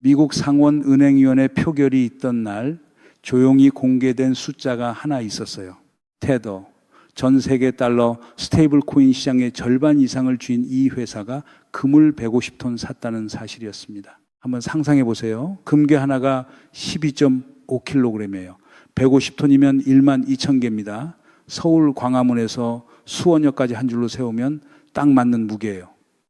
미국 상원은행위원회 표결이 있던 날 조용히 공개된 숫자가 하나 있었어요. 테더, 전 세계 달러 스테이블 코인 시장의 절반 이상을 쥔 이 회사가 금을 150톤 샀다는 사실이었습니다. 한번 상상해 보세요. 금괴 하나가 12.5kg이에요. 150톤이면 12,000개입니다. 서울 광화문에서 수원역까지 한 줄로 세우면 딱 맞는 무게예요.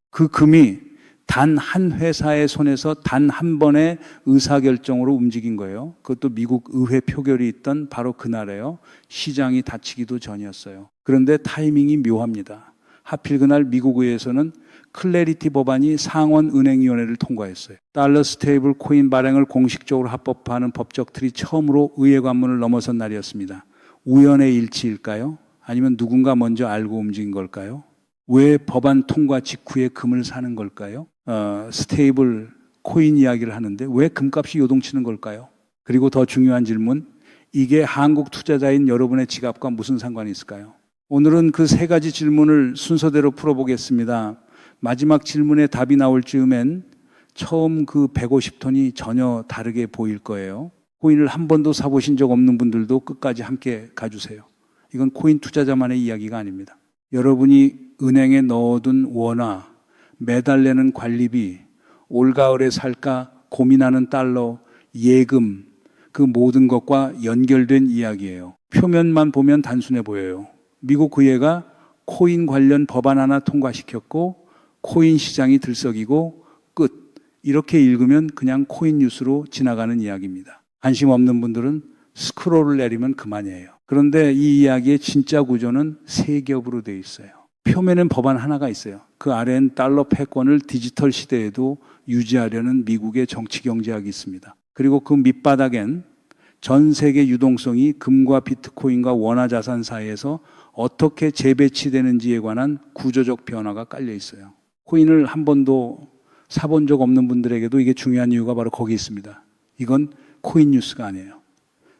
그 금이 단 한 회사의 손에서 단 한 번의 의사결정으로 움직인 거예요. 그것도 미국 의회 표결이 있던 바로 그날에요. 시장이 닫히기도 전이었어요. 그런데 타이밍이 묘합니다. 하필 그날 미국 의회에서는 클래리티 법안이 상원은행위원회를 통과했어요. 달러 스테이블 코인 발행을 공식적으로 합법화하는 법적 틀이 처음으로 의회 관문을 넘어선 날이었습니다. 우연의 일치일까요? 아니면 누군가 먼저 알고 움직인 걸까요? 왜 법안 통과 직후에 금을 사는 걸까요? 스테이블 코인 이야기를 하는데 왜 금값이 요동치는 걸까요? 그리고 더 중요한 질문, 이게 한국 투자자인 여러분의 지갑과 무슨 상관이 있을까요? 오늘은 그 세 가지 질문을 순서대로 풀어보겠습니다. 마지막 질문에 답이 나올 즈음엔 처음 그 150톤이 전혀 다르게 보일 거예요. 코인을 한 번도 사보신 적 없는 분들도 끝까지 함께 가주세요. 이건 코인 투자자만의 이야기가 아닙니다. 여러분이 은행에 넣어둔 원화, 매달 내는 관리비, 올가을에 살까 고민하는 달러, 예금, 그 모든 것과 연결된 이야기예요. 표면만 보면 단순해 보여요. 미국 의회가 코인 관련 법안 하나 통과시켰고 코인 시장이 들썩이고 끝. 이렇게 읽으면 그냥 코인 뉴스로 지나가는 이야기입니다. 관심 없는 분들은 스크롤을 내리면 그만이에요. 그런데 이 이야기의 진짜 구조는 세 겹으로 되어 있어요. 표면엔 법안 하나가 있어요. 그 아래엔 달러 패권을 디지털 시대에도 유지하려는 미국의 정치 경제학이 있습니다. 그리고 그 밑바닥엔 전 세계 유동성이 금과 비트코인과 원화 자산 사이에서 어떻게 재배치되는지에 관한 구조적 변화가 깔려 있어요. 코인을 한 번도 사본 적 없는 분들에게도 이게 중요한 이유가 바로 거기 있습니다. 이건 코인 뉴스가 아니에요.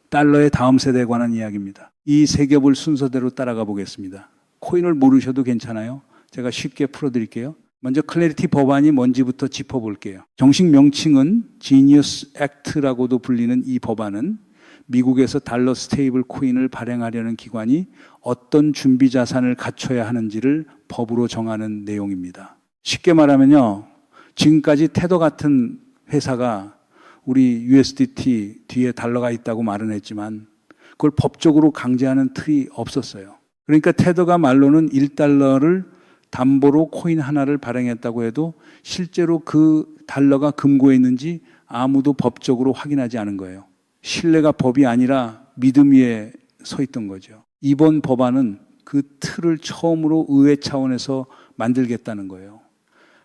달러의 다음 세대에 관한 이야기입니다. 이 세 겹을 순서대로 따라가 보겠습니다. 코인을 모르셔도 괜찮아요. 제가 쉽게 풀어드릴게요. 먼저 클래리티 법안이 뭔지부터 짚어볼게요. 정식 명칭은 지니어스 액트라고도 불리는 이 법안은 미국에서 달러 스테이블 코인을 발행하려는 기관이 어떤 준비 자산을 갖춰야 하는지를 법으로 정하는 내용입니다. 쉽게 말하면요, 지금까지 테더 같은 회사가 우리 USDT 뒤에 달러가 있다고 말은 했지만 그걸 법적으로 강제하는 틀이 없었어요. 그러니까 테더가 말로는 1달러를 담보로 코인 하나를 발행했다고 해도 실제로 그 달러가 금고에 있는지 아무도 법적으로 확인하지 않은 거예요. 신뢰가 법이 아니라 믿음 위에 서 있던 거죠. 이번 법안은 그 틀을 처음으로 의회 차원에서 만들겠다는 거예요.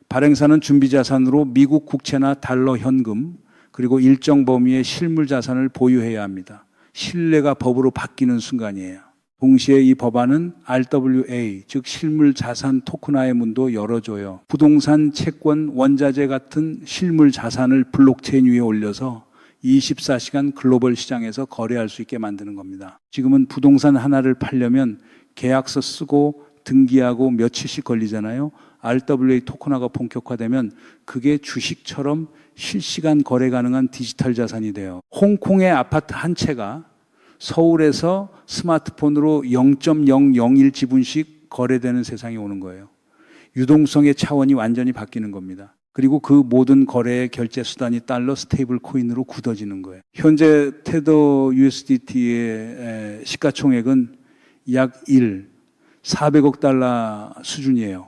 발행사는 준비자산으로 미국 국채나 달러 현금 그리고 일정 범위의 실물 자산을 보유해야 합니다. 신뢰가 법으로 바뀌는 순간이에요. 동시에 이 법안은 RWA, 즉 실물 자산 토큰화의 문도 열어줘요. 부동산, 채권, 원자재 같은 실물 자산을 블록체인 위에 올려서 24시간 글로벌 시장에서 거래할 수 있게 만드는 겁니다. 지금은 부동산 하나를 팔려면 계약서 쓰고 등기하고 며칠씩 걸리잖아요. RWA 토큰화가 본격화되면 그게 주식처럼 실시간 거래 가능한 디지털 자산이 돼요. 홍콩의 아파트 한 채가 서울에서 스마트폰으로 0.001 지분씩 거래되는 세상이 오는 거예요. 유동성의 차원이 완전히 바뀌는 겁니다. 그리고 그 모든 거래의 결제 수단이 달러 스테이블 코인으로 굳어지는 거예요. 현재 테더 USDT의 시가총액은 약 400억 달러 수준이에요.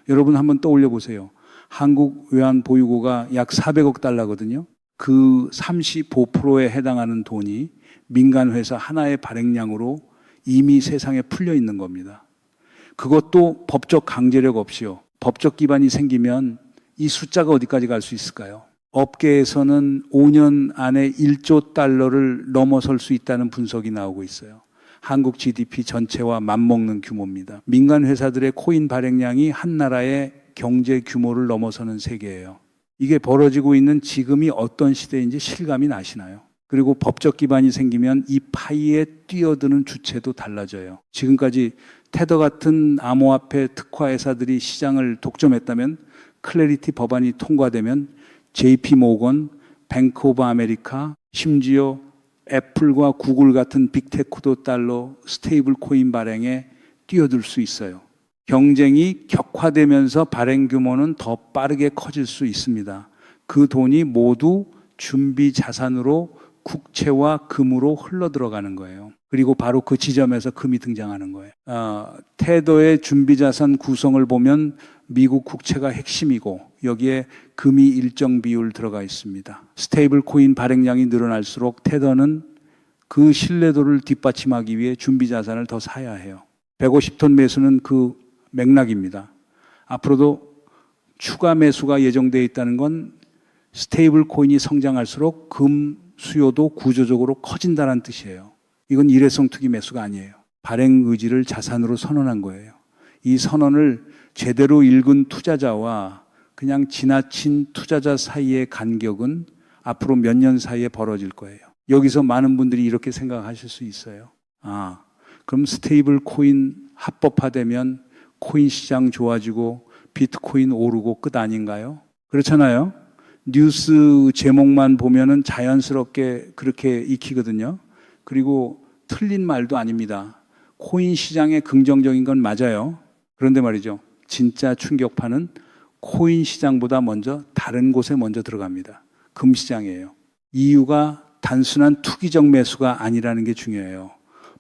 여러분 한번 떠올려 보세요. 한국 외환 보유고가 약 400억 달러거든요. 그 35%에 해당하는 돈이 민간 회사 하나의 발행량으로 이미 세상에 풀려 있는 겁니다. 그것도 법적 강제력 없이요. 법적 기반이 생기면 이 숫자가 어디까지 갈 수 있을까요? 업계에서는 5년 안에 1조 달러를 넘어설 수 있다는 분석이 나오고 있어요. 한국 GDP 전체와 맞먹는 규모입니다. 민간 회사들의 코인 발행량이 한 나라의 경제 규모를 넘어서는 세계예요. 이게 벌어지고 있는 지금이 어떤 시대인지 실감이 나시나요? 그리고 법적 기반이 생기면 이 파이에 뛰어드는 주체도 달라져요. 지금까지 테더 같은 암호화폐 특화 회사들이 시장을 독점했다면 클래리티 법안이 통과되면 JP 모건, 뱅크 오브 아메리카, 심지어 애플과 구글 같은 빅테크도 달러 스테이블 코인 발행에 뛰어들 수 있어요. 경쟁이 격화되면서 발행 규모는 더 빠르게 커질 수 있습니다. 그 돈이 모두 준비 자산으로 국채와 금으로 흘러 들어가는 거예요. 그리고 바로 그 지점에서 금이 등장하는 거예요. 테더의 준비 자산 구성을 보면 미국 국채가 핵심이고 여기에 금이 일정 비율 들어가 있습니다. 스테이블 코인 발행량이 늘어날수록 테더는 그 신뢰도를 뒷받침하기 위해 준비 자산을 더 사야 해요. 150톤 매수는 그 맥락입니다. 앞으로도 추가 매수가 예정되어 있다는 건 스테이블 코인이 성장할수록 금 수요도 구조적으로 커진다는 뜻이에요. 이건 일회성 투기 매수가 아니에요. 발행 의지를 자산으로 선언한 거예요. 이 선언을 제대로 읽은 투자자와 그냥 지나친 투자자 사이의 간격은 앞으로 몇 년 사이에 벌어질 거예요. 여기서 많은 분들이 이렇게 생각하실 수 있어요. 그럼 스테이블 코인 합법화되면 코인 시장 좋아지고 비트코인 오르고 끝 아닌가요? 그렇잖아요. 뉴스 제목만 보면은 자연스럽게 그렇게 익히거든요. 그리고 틀린 말도 아닙니다. 코인 시장에 긍정적인 건 맞아요. 그런데 말이죠. 진짜 충격파는 코인 시장보다 먼저 다른 곳에 먼저 들어갑니다. 금 시장이에요. 이유가 단순한 투기적 매수가 아니라는 게 중요해요.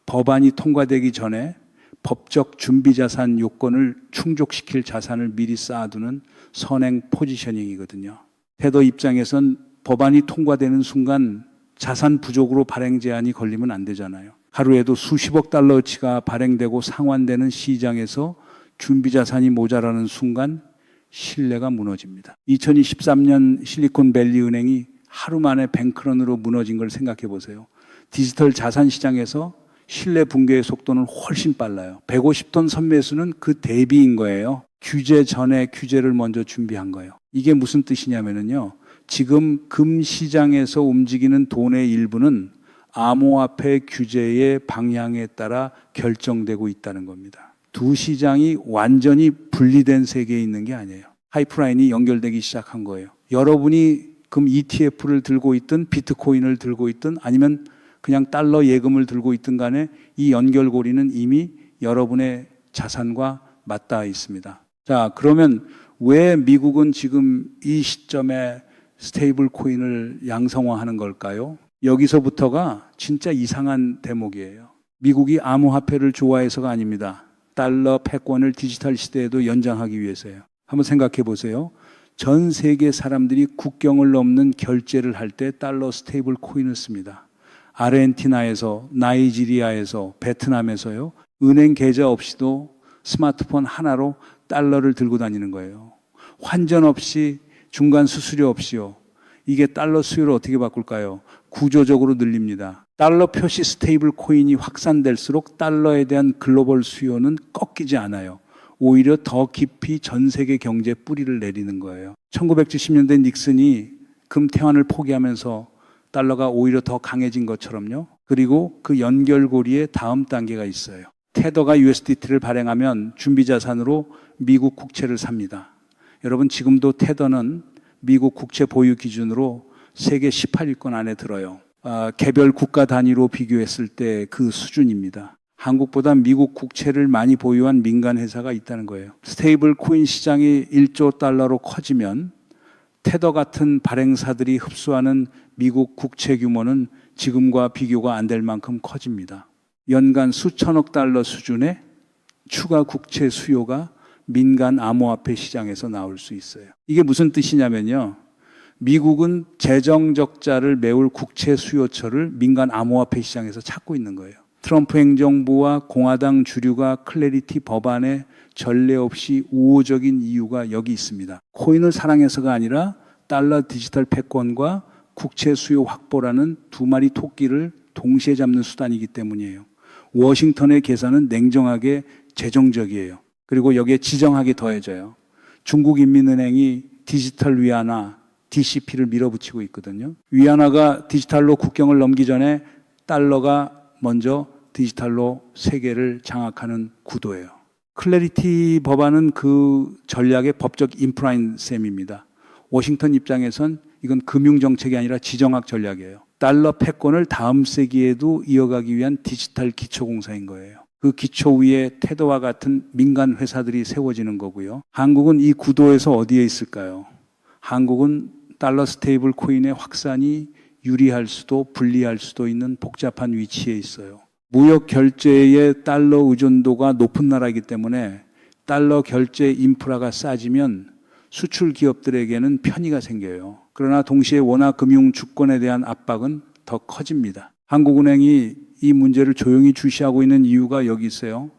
법안이 통과되기 전에 법적 준비자산 요건을 충족시킬 자산을 미리 쌓아두는 선행 포지셔닝이거든요. 테더 입장에선 법안이 통과되는 순간 자산 부족으로 발행 제한이 걸리면 안 되잖아요. 하루에도 수십억 달러치가 발행되고 상환되는 시장에서 준비자산이 모자라는 순간 신뢰가 무너집니다. 2023년 실리콘밸리 은행이 하루 만에 뱅크런으로 무너진 걸 생각해 보세요. 디지털 자산 시장에서 신뢰 붕괴의 속도는 훨씬 빨라요. 150톤 선매수는 그 대비인 거예요. 규제 전에 규제를 먼저 준비한 거예요. 이게 무슨 뜻이냐면요. 지금 금 시장에서 움직이는 돈의 일부는 암호화폐 규제의 방향에 따라 결정되고 있다는 겁니다. 두 시장이 완전히 분리된 세계에 있는 게 아니에요. 파이프라인이 연결되기 시작한 거예요. 여러분이 금 ETF를 들고 있든 비트코인을 들고 있든 아니면 그냥 달러 예금을 들고 있든 간에 이 연결고리는 이미 여러분의 자산과 맞닿아 있습니다. 자, 그러면 왜 미국은 지금 이 시점에 스테이블 코인을 양성화하는 걸까요? 여기서부터가 진짜 이상한 대목이에요. 미국이 암호화폐를 좋아해서가 아닙니다. 달러 패권을 디지털 시대에도 연장하기 위해서예요. 한번 생각해 보세요. 전 세계 사람들이 국경을 넘는 결제를 할 때 달러 스테이블 코인을 씁니다. 아르헨티나에서, 나이지리아에서, 베트남에서요. 은행 계좌 없이도 스마트폰 하나로 달러를 들고 다니는 거예요. 환전 없이, 중간 수수료 없이요. 이게 달러 수요를 어떻게 바꿀까요? 구조적으로 늘립니다. 달러 표시 스테이블 코인이 확산될수록 달러에 대한 글로벌 수요는 꺾이지 않아요. 오히려 더 깊이 전 세계 경제에 뿌리를 내리는 거예요. 1970년대 닉슨이 금 태환을 포기하면서 달러가 오히려 더 강해진 것처럼요. 그리고 그 연결고리에 다음 단계가 있어요. 테더가 USDT를 발행하면 준비자산으로 미국 국채를 삽니다. 여러분 지금도 테더는 미국 국채 보유 기준으로 세계 18위권 안에 들어요. 개별 국가 단위로 비교했을 때 그 수준입니다. 한국보다 미국 국채를 많이 보유한 민간 회사가 있다는 거예요. 스테이블 코인 시장이 1조 달러로 커지면 테더 같은 발행사들이 흡수하는 미국 국채 규모는 지금과 비교가 안 될 만큼 커집니다. 연간 수천억 달러 수준의 추가 국채 수요가 민간 암호화폐 시장에서 나올 수 있어요. 이게 무슨 뜻이냐면요. 미국은 재정 적자를 메울 국채 수요처를 민간 암호화폐 시장에서 찾고 있는 거예요. 트럼프 행정부와 공화당 주류가 클래리티 법안에 전례 없이 우호적인 이유가 여기 있습니다. 코인을 사랑해서가 아니라 달러 디지털 패권과 국채 수요 확보라는 두 마리 토끼를 동시에 잡는 수단이기 때문이에요. 워싱턴의 계산은 냉정하게 재정적이에요. 그리고 여기에 지정학이 더해져요. 중국인민은행이 디지털 위안화, DCP를 밀어붙이고 있거든요. 위안화가 디지털로 국경을 넘기 전에 달러가 먼저 디지털로 세계를 장악하는 구도예요. 클래리티 법안은 그 전략의 법적 인프라인 셈입니다. 워싱턴 입장에선 이건 금융정책이 아니라 지정학 전략이에요. 달러 패권을 다음 세기에도 이어가기 위한 디지털 기초공사인 거예요. 그 기초 위에 테더와 같은 민간 회사들이 세워지는 거고요. 한국은 이 구도에서 어디에 있을까요? 한국은 달러 스테이블 코인의 확산이 유리할 수도 불리할 수도 있는 복잡한 위치에 있어요. 무역 결제의 달러 의존도가 높은 나라이기 때문에 달러 결제 인프라가 싸지면 수출 기업들에게는 편의가 생겨요. 그러나 동시에 원화 금융 주권에 대한 압박은 더 커집니다. 한국은행이 이 문제를 조용히 주시하고 있는 이유가 여기 있어요.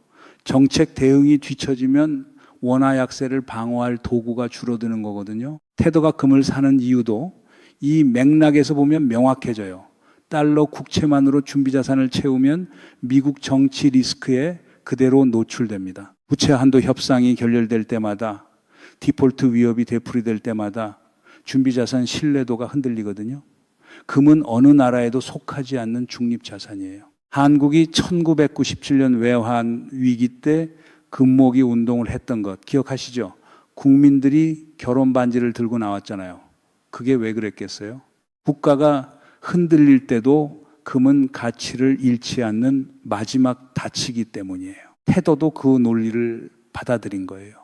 정책 대응이 뒤처지면 원화 약세를 방어할 도구가 줄어드는 거거든요. 테더가 금을 사는 이유도 이 맥락에서 보면 명확해져요. 달러 국채만으로 준비자산을 채우면 미국 정치 리스크에 그대로 노출됩니다. 부채 한도 협상이 결렬될 때마다, 디폴트 위협이 되풀이될 때마다 준비자산 신뢰도가 흔들리거든요. 금은 어느 나라에도 속하지 않는 중립자산이에요. 한국이 1997년 외환 위기 때 금모기 운동을 했던 것 기억하시죠? 국민들이 결혼 반지를 들고 나왔잖아요. 그게 왜 그랬겠어요? 국가가 흔들릴 때도 금은 가치를 잃지 않는 마지막 닫히기 때문이에요. 테더도 그 논리를 받아들인 거예요.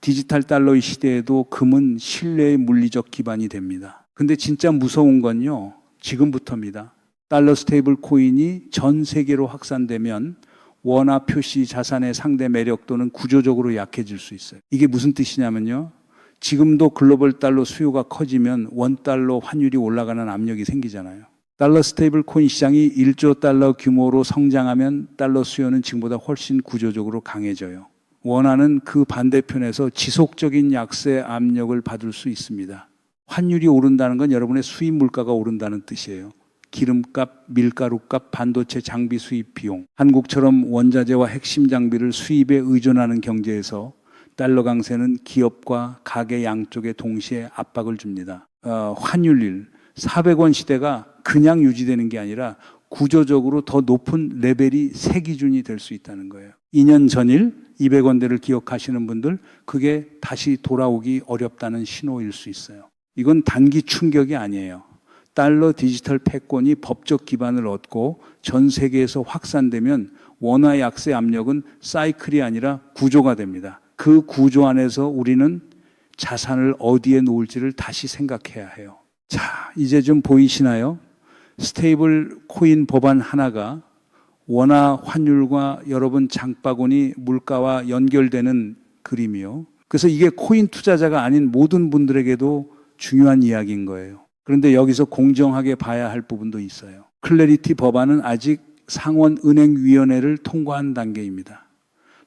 디지털 달러의 시대에도 금은 신뢰의 물리적 기반이 됩니다. 근데 진짜 무서운 건요, 지금부터입니다. 달러 스테이블 코인이 전 세계로 확산되면 원화 표시 자산의 상대 매력도는 구조적으로 약해질 수 있어요. 이게 무슨 뜻이냐면요, 지금도 글로벌 달러 수요가 커지면 원달러 환율이 올라가는 압력이 생기잖아요. 달러 스테이블 코인 시장이 1조 달러 규모로 성장하면 달러 수요는 지금보다 훨씬 구조적으로 강해져요. 원화는 그 반대편에서 지속적인 약세 압력을 받을 수 있습니다. 환율이 오른다는 건 여러분의 수입 물가가 오른다는 뜻이에요. 기름값, 밀가루값, 반도체 장비 수입 비용. 한국처럼 원자재와 핵심 장비를 수입에 의존하는 경제에서 달러 강세는 기업과 가계 양쪽에 동시에 압박을 줍니다. 환율일 400원 시대가 그냥 유지되는 게 아니라 구조적으로 더 높은 레벨이 새 기준이 될 수 있다는 거예요. 2년 전일 200원대를 기억하시는 분들, 그게 다시 돌아오기 어렵다는 신호일 수 있어요. 이건 단기 충격이 아니에요. 달러 디지털 패권이 법적 기반을 얻고 전 세계에서 확산되면 원화 약세 압력은 사이클이 아니라 구조가 됩니다. 그 구조 안에서 우리는 자산을 어디에 놓을지를 다시 생각해야 해요. 자, 이제 좀 보이시나요? 스테이블 코인 법안 하나가 원화 환율과 여러분 장바구니 물가와 연결되는 그림이요. 그래서 이게 코인 투자자가 아닌 모든 분들에게도 중요한 이야기인 거예요. 그런데 여기서 공정하게 봐야 할 부분도 있어요. 클래리티 법안은 아직 상원은행위원회를 통과한 단계입니다.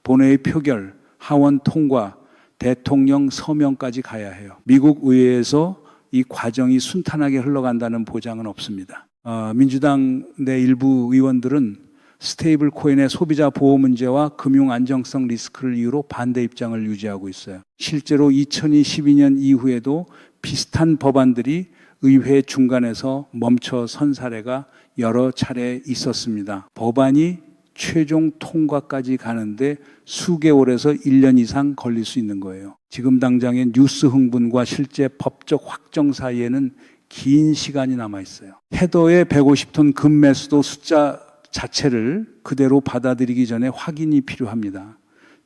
본회의 표결, 하원 통과, 대통령 서명까지 가야 해요. 미국 의회에서 이 과정이 순탄하게 흘러간다는 보장은 없습니다. 민주당 내 일부 의원들은 스테이블 코인의 소비자 보호 문제와 금융 안정성 리스크를 이유로 반대 입장을 유지하고 있어요. 실제로 2012년 이후에도 비슷한 법안들이 의회 중간에서 멈춰 선 사례가 여러 차례 있었습니다. 법안이 최종 통과까지 가는데 수개월에서 1년 이상 걸릴 수 있는 거예요. 지금 당장의 뉴스 흥분과 실제 법적 확정 사이에는 긴 시간이 남아 있어요. 테더의 150톤 금 매수도 숫자 자체를 그대로 받아들이기 전에 확인이 필요합니다.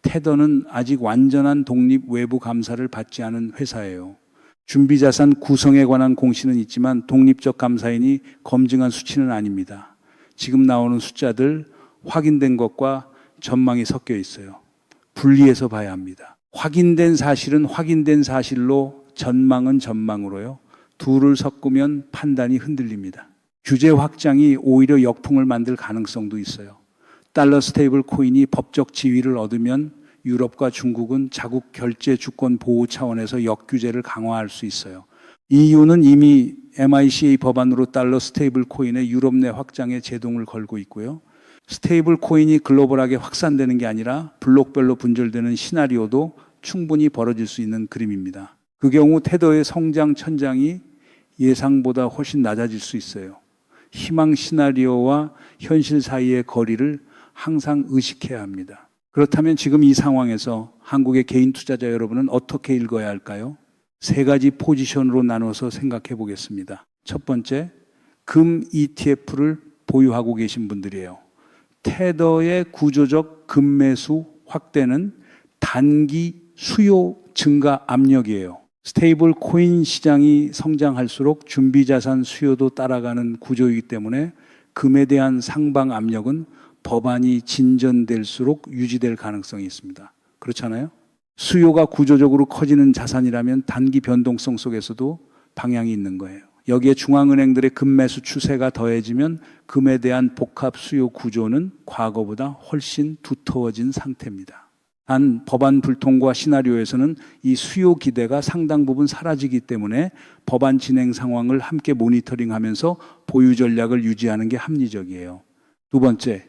테더는 아직 완전한 독립 외부 감사를 받지 않은 회사예요. 준비자산 구성에 관한 공시는 있지만 독립적 감사인이 검증한 수치는 아닙니다. 지금 나오는 숫자들 확인된 것과 전망이 섞여 있어요. 분리해서 봐야 합니다. 확인된 사실은 확인된 사실로, 전망은 전망으로요. 둘을 섞으면 판단이 흔들립니다. 규제 확장이 오히려 역풍을 만들 가능성도 있어요. 달러 스테이블 코인이 법적 지위를 얻으면 유럽과 중국은 자국 결제 주권 보호 차원에서 역규제를 강화할 수 있어요. EU는 이미 MICA 법안으로 달러 스테이블 코인의 유럽 내 확장에 제동을 걸고 있고요. 스테이블 코인이 글로벌하게 확산되는 게 아니라 블록별로 분절되는 시나리오도 충분히 벌어질 수 있는 그림입니다. 그 경우 테더의 성장 천장이 예상보다 훨씬 낮아질 수 있어요. 희망 시나리오와 현실 사이의 거리를 항상 의식해야 합니다. 그렇다면 지금 이 상황에서 한국의 개인 투자자 여러분은 어떻게 읽어야 할까요? 세 가지 포지션으로 나눠서 생각해 보겠습니다. 첫 번째, 금 ETF를 보유하고 계신 분들이에요. 테더의 구조적 금매수 확대는 단기 수요 증가 압력이에요. 스테이블 코인 시장이 성장할수록 준비자산 수요도 따라가는 구조이기 때문에 금에 대한 상방 압력은 법안이 진전될수록 유지될 가능성이 있습니다. 그렇잖아요? 수요가 구조적으로 커지는 자산이라면 단기 변동성 속에서도 방향이 있는 거예요. 여기에 중앙은행들의 금매수 추세가 더해지면 금에 대한 복합 수요 구조는 과거보다 훨씬 두터워진 상태입니다. 단 법안 불통과 시나리오에서는 이 수요 기대가 상당 부분 사라지기 때문에 법안 진행 상황을 함께 모니터링하면서 보유 전략을 유지하는 게 합리적이에요. 두 번째,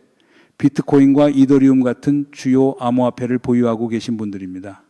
비트코인과 이더리움 같은 주요 암호화폐를 보유하고 계신 분들입니다.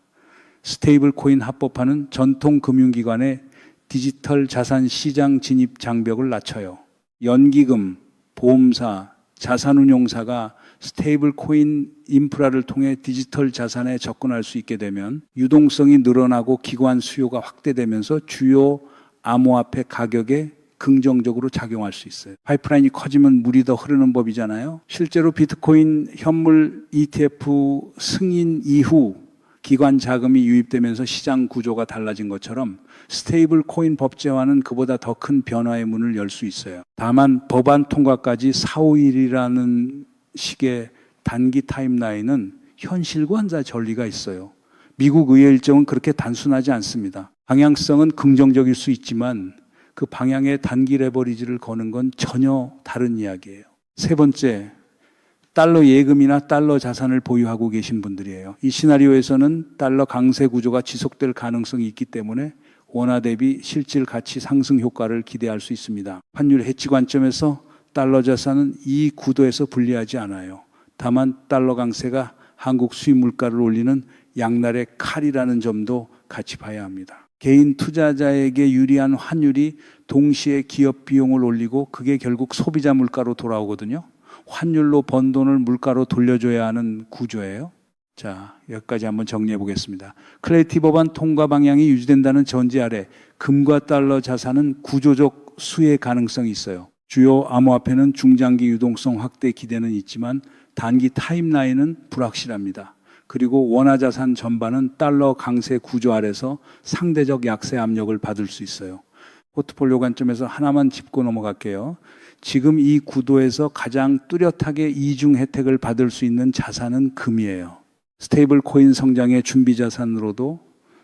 스테이블 코인 합법화는 전통 금융기관의 디지털 자산 시장 진입 장벽을 낮춰요. 연기금, 보험사, 자산운용사가 스테이블 코인 인프라를 통해 디지털 자산에 접근할 수 있게 되면 유동성이 늘어나고 기관 수요가 확대되면서 주요 암호화폐 가격에 긍정적으로 작용할 수 있어요. 파이프라인이 커지면 물이 더 흐르는 법이잖아요. 실제로 비트코인 현물 ETF 승인 이후 기관 자금이 유입되면서 시장 구조가 달라진 것처럼 스테이블 코인 법제화는 그보다 더 큰 변화의 문을 열 수 있어요. 다만 법안 통과까지 4, 5일이라는 식의 단기 타임라인은 현실과 전리가 있어요. 미국 의회 일정은 그렇게 단순하지 않습니다. 방향성은 긍정적일 수 있지만 그 방향의 단기 레버리지를 거는 건 전혀 다른 이야기예요. 세 번째, 달러 예금이나 달러 자산을 보유하고 계신 분들이에요. 이 시나리오에서는 달러 강세 구조가 지속될 가능성이 있기 때문에 원화 대비 실질 가치 상승 효과를 기대할 수 있습니다. 환율 해치 관점에서 달러 자산은 이 구도에서 불리하지 않아요. 다만 달러 강세가 한국 수입 물가를 올리는 양날의 칼이라는 점도 같이 봐야 합니다. 개인 투자자에게 유리한 환율이 동시에 기업 비용을 올리고 그게 결국 소비자 물가로 돌아오거든요. 환율로 번 돈을 물가로 돌려줘야 하는 구조예요. 자, 여기까지 한번 정리해 보겠습니다. 클래리티 법안 통과 방향이 유지된다는 전제 아래 금과 달러 자산은 구조적 수혜 가능성이 있어요. 주요 암호화폐는 중장기 유동성 확대 기대는 있지만 단기 타임라인은 불확실합니다. 그리고 원화 자산 전반은 달러 강세 구조 아래서 상대적 약세 압력을 받을 수 있어요. 포트폴리오 관점에서 하나만 짚고 넘어갈게요. 지금 이 구도에서 가장 뚜렷하게 이중 혜택을 받을 수 있는 자산은 금이에요. 스테이블 코인 성장의 준비 자산으로도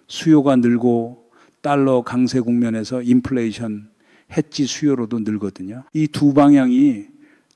수요가 늘고 달러 강세 국면에서 인플레이션 해지 수요로도 늘거든요. 이 두 방향이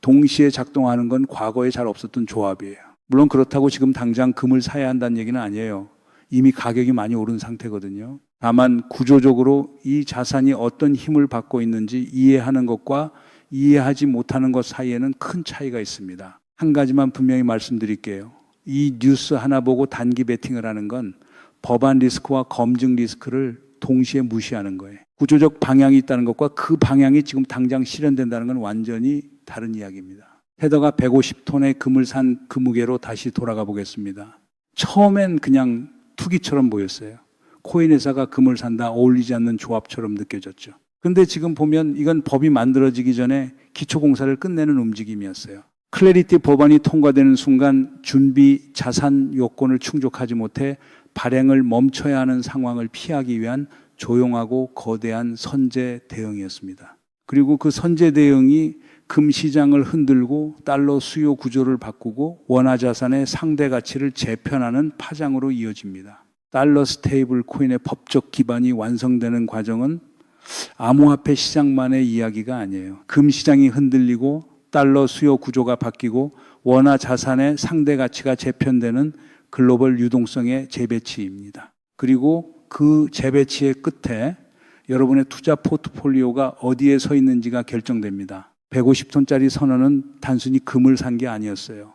동시에 작동하는 건 과거에 잘 없었던 조합이에요. 물론 그렇다고 지금 당장 금을 사야 한다는 얘기는 아니에요. 이미 가격이 많이 오른 상태거든요. 다만 구조적으로 이 자산이 어떤 힘을 받고 있는지 이해하는 것과 이해하지 못하는 것 사이에는 큰 차이가 있습니다. 한 가지만 분명히 말씀드릴게요. 이 뉴스 하나 보고 단기 베팅을 하는 건 법안 리스크와 검증 리스크를 동시에 무시하는 거예요. 구조적 방향이 있다는 것과 그 방향이 지금 당장 실현된다는 건 완전히 다른 이야기입니다. 테더가 150톤의 금을 산 그 무게로 다시 돌아가 보겠습니다. 처음엔 그냥 투기처럼 보였어요. 코인 회사가 금을 산다, 어울리지 않는 조합처럼 느껴졌죠. 근데 지금 보면 이건 법이 만들어지기 전에 기초공사를 끝내는 움직임이었어요. 클래리티 법안이 통과되는 순간 준비 자산 요건을 충족하지 못해 발행을 멈춰야 하는 상황을 피하기 위한 조용하고 거대한 선제 대응이었습니다. 그리고 그 선제 대응이 금 시장을 흔들고 달러 수요 구조를 바꾸고 원화 자산의 상대 가치를 재편하는 파장으로 이어집니다. 달러 스테이블 코인의 법적 기반이 완성되는 과정은 암호화폐 시장만의 이야기가 아니에요. 금 시장이 흔들리고 달러 수요 구조가 바뀌고 원화 자산의 상대 가치가 재편되는 글로벌 유동성의 재배치입니다. 그리고 그 재배치의 끝에 여러분의 투자 포트폴리오가 어디에 서 있는지가 결정됩니다. 150톤짜리 선언은 단순히 금을 산 게 아니었어요.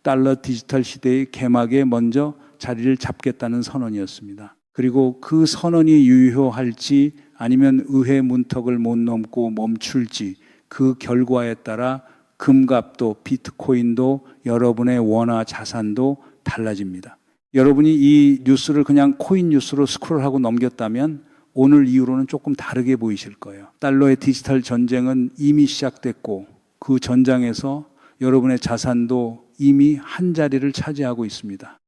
달러 디지털 시대의 개막에 먼저 자리를 잡겠다는 선언이었습니다. 그리고 그 선언이 유효할지 아니면 의회 문턱을 못 넘고 멈출지 그 결과에 따라 금값도 비트코인도 여러분의 원화 자산도 달라집니다. 여러분이 이 뉴스를 그냥 코인 뉴스로 스크롤하고 넘겼다면 오늘 이후로는 조금 다르게 보이실 거예요. 달러의 디지털 전쟁은 이미 시작됐고 그 전장에서 여러분의 자산도 이미 한 자리를 차지하고 있습니다.